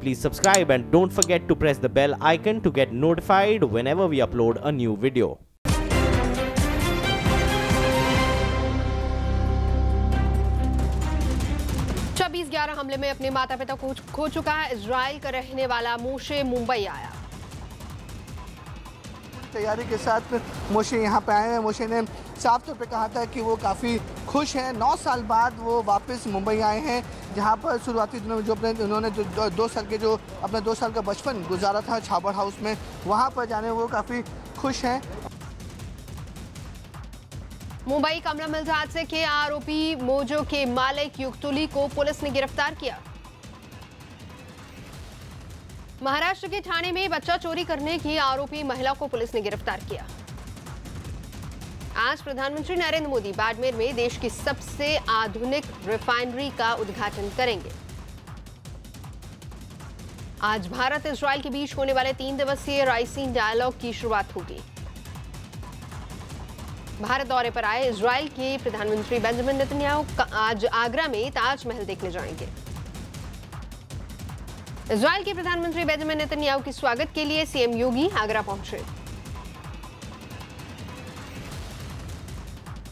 please subscribe and don't forget to press the bell icon to get notified whenever we upload a new video. छब्बीस 11 हमले में अपने माता पिता को खो चुका है इजराइल का रहने वाला मोशे मुंबई आया। तैयारी के साथ मोशे यहाँ पे आए हैं। मोशे ने साफ तौर पे कहा था कि वो काफ़ी खुश हैं। 9 साल बाद वो वापस मुंबई आए हैं, जहाँ पर शुरुआती दिनों में जो उन्होंने 2 साल के जो अपना 2 साल का बचपन गुजारा था छाबर हाउस में, वहाँ पर जाने वो काफ़ी खुश हैं। मुंबई कमला मिल्स हादसे के आरोपी मोजो के मालिक युक्तुली को पुलिस ने गिरफ्तार किया। महाराष्ट्र के ठाणे में बच्चा चोरी करने की आरोपी महिला को पुलिस ने गिरफ्तार किया। आज प्रधानमंत्री नरेंद्र मोदी बाड़मेर में देश की सबसे आधुनिक रिफाइनरी का उद्घाटन करेंगे। आज भारत इजराइल के बीच होने वाले 3 दिवसीय राइसीन डायलॉग की शुरुआत होगी। भारत दौरे पर आए इजराइल के प्रधानमंत्री बेंजामिन नेतन्याहू आज आगरा में ताजमहल देखने जाएंगे। इजराइल के प्रधानमंत्री बेंजामिन नेतन्याहू के स्वागत के लिए सीएम योगी आगरा पहुंचे।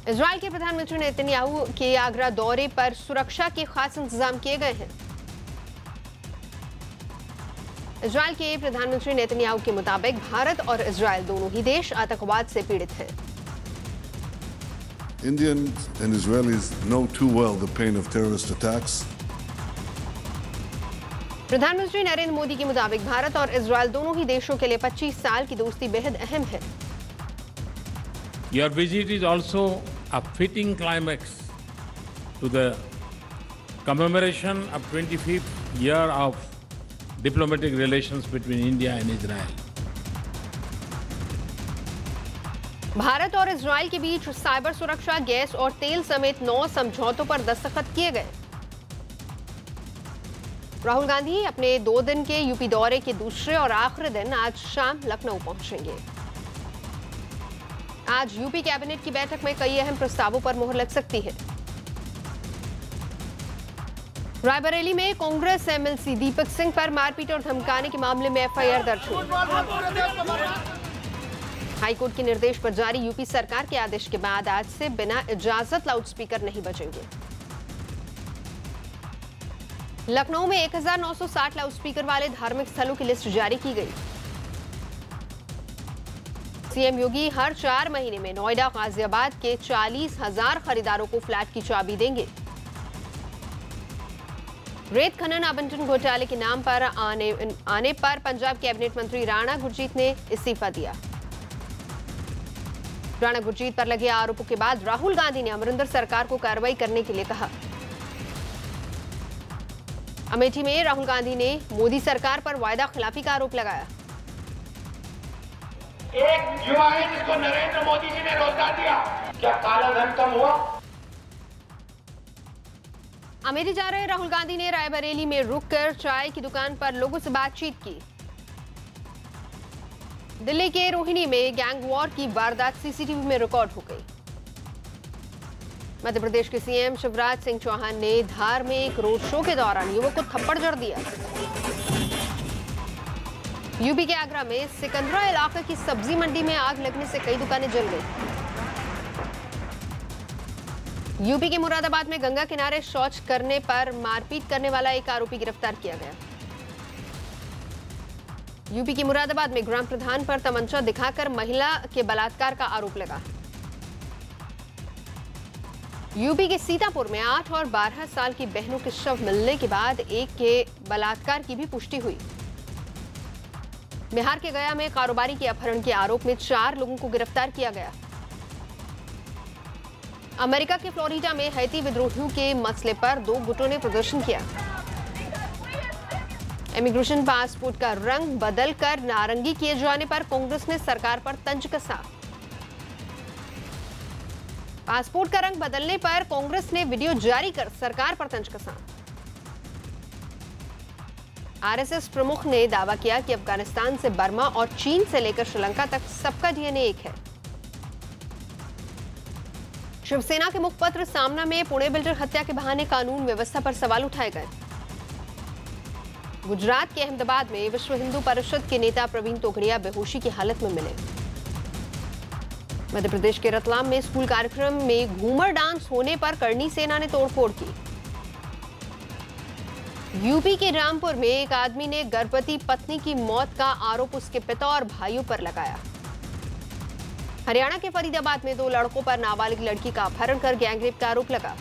इजराइल के प्रधानमंत्री नेतन्याहू के आगरा दौरे पर सुरक्षा के खास इंतजाम किए गए हैं। इजराइल के प्रधानमंत्री नेतन्याहू के मुताबिक भारत और इजराइल दोनों ही देश आतंकवाद से पीड़ित हैं। Indians and Israelis know too well the pain of terrorist attacks. प्रधानमंत्री नरेंद्र मोदी के मुताबिक भारत और इजराइल दोनों ही देशों के लिए 25 साल की दोस्ती बेहद अहम है। Your visit is also a fitting climax to the commemoration of 25th year of diplomatic relations between India and Israel. Bharat और इजराइल के बीच साइबर सुरक्षा, गैस और तेल समेत 9 समझौतों पर दस्तखत किए गए। राहुल गांधी अपने 2 दिन के यूपी दौरे के दूसरे और आखिरी दिन आज शाम लखनऊ पहुंचेंगे। आज यूपी कैबिनेट की बैठक में कई अहम प्रस्तावों पर मुहर लग सकती है। रायबरेली में कांग्रेस एमएलसी दीपक सिंह पर मारपीट और धमकाने के मामले में एफआईआर दर्ज हुई। हाईकोर्ट के निर्देश पर जारी यूपी सरकार के आदेश के बाद आज से बिना इजाजत लाउडस्पीकर नहीं बजेंगे। लखनऊ में 1960 लाउडस्पीकर वाले धार्मिक स्थलों की लिस्ट जारी की गई। सीएम योगी हर 4 महीने में नोएडा, गाजियाबाद के 40,000 खरीदारों को फ्लैट की चाबी देंगे। रेत खनन आवंटन घोटाले के नाम पर आने पर पंजाब कैबिनेट मंत्री राणा गुरजीत ने इस्तीफा दिया। राणा गुरजीत पर लगे आरोपों के बाद राहुल गांधी ने अमरिंदर सरकार को कार्रवाई करने के लिए कहा। अमेठी में राहुल गांधी ने मोदी सरकार पर वायदा खिलाफी का आरोप लगाया। एक युवा है जिसको नरेंद्र मोदी जी ने रोजगार दिया, क्या काला धन कम हुआ? अमेठी जा रहे राहुल गांधी ने रायबरेली में रुककर चाय की दुकान पर लोगों से बातचीत की। दिल्ली के रोहिणी में गैंग वॉर की वारदात सीसीटीवी में रिकॉर्ड हो गई। मध्य प्रदेश के सीएम शिवराज सिंह चौहान ने धार में एक रोड शो के दौरान युवक को थप्पड़ जड़ दिया। यूपी के आगरा में सिकंदरा इलाके की सब्जी मंडी में आग लगने से कई दुकानें जल गई। यूपी के मुरादाबाद में गंगा किनारे शौच करने पर मारपीट करने वाला एक आरोपी गिरफ्तार किया गया। यूपी के मुरादाबाद में ग्राम प्रधान पर तमंचा दिखाकर महिला के बलात्कार का आरोप लगा। यूपी के सीतापुर में 8 और 12 साल की बहनों के शव मिलने के बाद एक के बलात्कार की भी पुष्टि हुई। बिहार के गया में कारोबारी के अपहरण के आरोप में 4 लोगों को गिरफ्तार किया गया। अमेरिका के फ्लोरिडा में हैती विद्रोहियों के मसले पर 2 गुटों ने प्रदर्शन किया। इमिग्रेशन पासपोर्ट का रंग बदलकर नारंगी किए जाने पर कांग्रेस ने सरकार पर तंज कसा। पासपोर्ट का रंग बदलने पर कांग्रेस ने वीडियो जारी कर सरकार पर तंज कसा। आरएसएस प्रमुख ने दावा किया कि अफगानिस्तान से बर्मा और चीन से लेकर श्रीलंका तक सबका डीएनए एक है। शिवसेना के मुखपत्र सामना में पुणे बिल्डर हत्या के बहाने कानून व्यवस्था पर सवाल उठाए गए। गुजरात के अहमदाबाद में विश्व हिंदू परिषद के नेता प्रवीण तोगड़िया बेहोशी की हालत में मिले। मध्य प्रदेश के रतलाम में स्कूल कार्यक्रम में घूमर डांस होने पर करनी सेना ने तोड़फोड़ की। यूपी के रामपुर में एक आदमी ने गर्भवती पत्नी की मौत का आरोप उसके पिता और भाइयों पर लगाया। हरियाणा के फरीदाबाद में 2 लड़कों पर नाबालिग लड़की का अपहरण कर गैंगरेप का आरोप लगा।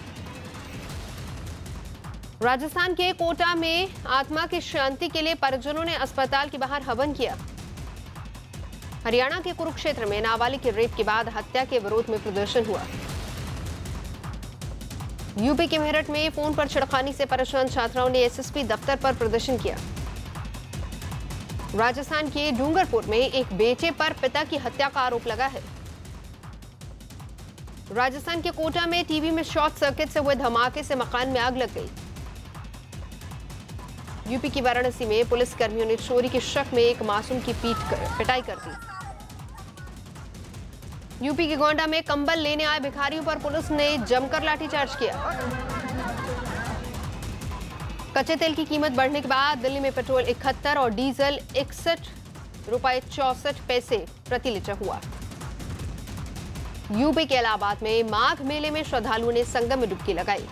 राजस्थान के कोटा में आत्मा की शांति के लिए परिजनों ने अस्पताल के बाहर हवन किया। हरियाणा के कुरुक्षेत्र में नाबालिग के रेप के बाद हत्या के विरोध में प्रदर्शन हुआ। यूपी के मेरठ में फोन पर छिड़खानी से परेशान छात्राओं ने एसएसपी दफ्तर पर प्रदर्शन किया। राजस्थान के डूंगरपुर में एक बेटे पर पिता की हत्या का आरोप लगा है। राजस्थान के कोटा में टीवी में शॉर्ट सर्किट से हुए धमाके से मकान में आग लग गई। यूपी की वाराणसी में पुलिस कर्मियों ने चोरी के शक में एक मासूम की पिटाई कर दी। यूपी के गोंडा में कंबल लेने आए भिखारियों पर पुलिस ने जमकर लाठीचार्ज किया। कच्चे तेल की कीमत बढ़ने के बाद दिल्ली में पेट्रोल 71 और डीजल 61 रुपए 64 पैसे प्रति लीटर हुआ। यूपी के इलाहाबाद में माघ मेले में श्रद्धालुओं ने संगम में डुबकी लगाई।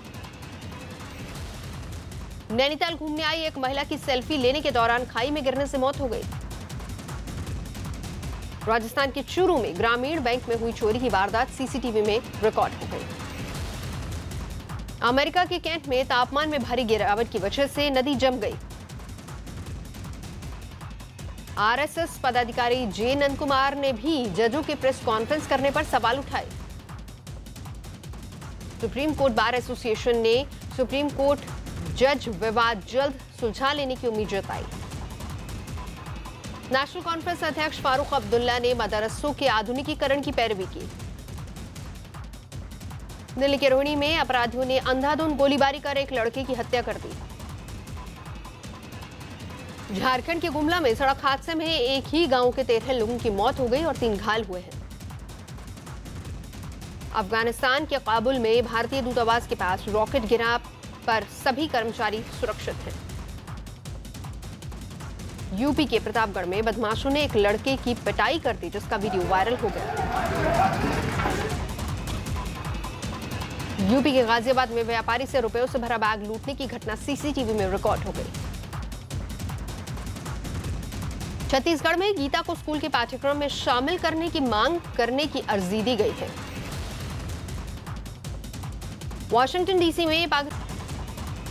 नैनीताल घूमने आई एक महिला की सेल्फी लेने के दौरान खाई में गिरने से मौत हो गई। राजस्थान के चूरू में ग्रामीण बैंक में हुई चोरी की वारदात सीसीटीवी में रिकॉर्ड हो गई। अमेरिका के कैंट में तापमान में भारी गिरावट की वजह से नदी जम गई। आरएसएस पदाधिकारी जे नंद कुमार ने भी जजों के प्रेस कॉन्फ्रेंस करने पर सवाल उठाए। सुप्रीम कोर्ट बार एसोसिएशन ने सुप्रीम कोर्ट जज विवाद जल्द सुलझा लेने की उम्मीद जताई। नेशनल कॉन्फ्रेंस अध्यक्ष फारूक अब्दुल्ला ने मदरसों के आधुनिकीकरण की पैरवी की। दिल्ली के रोहिणी में अपराधियों ने अंधाधुंध गोलीबारी कर एक लड़के की हत्या कर दी। झारखंड के गुमला में सड़क हादसे में एक ही गांव के 13 लोगों की मौत हो गई और 3 घायल हुए हैं। अफगानिस्तान के काबुल में भारतीय दूतावास के पास रॉकेट गिरा पर सभी कर्मचारी सुरक्षित हैं। यूपी के प्रतापगढ़ में बदमाशों ने एक लड़के की पिटाई कर दी जिसका वीडियो वायरल हो गया। यूपी के गाजियाबाद में व्यापारी से रुपयों से भरा बैग लूटने की घटना सीसीटीवी में रिकॉर्ड हो गई। छत्तीसगढ़ में गीता को स्कूल के पाठ्यक्रम में शामिल करने की मांग करने की अर्जी दी गई है। वॉशिंगटन डीसी में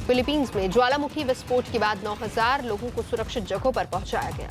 फिलीपींस में ज्वालामुखी विस्फोट के बाद 9000 लोगों को सुरक्षित जगहों पर पहुंचाया गया।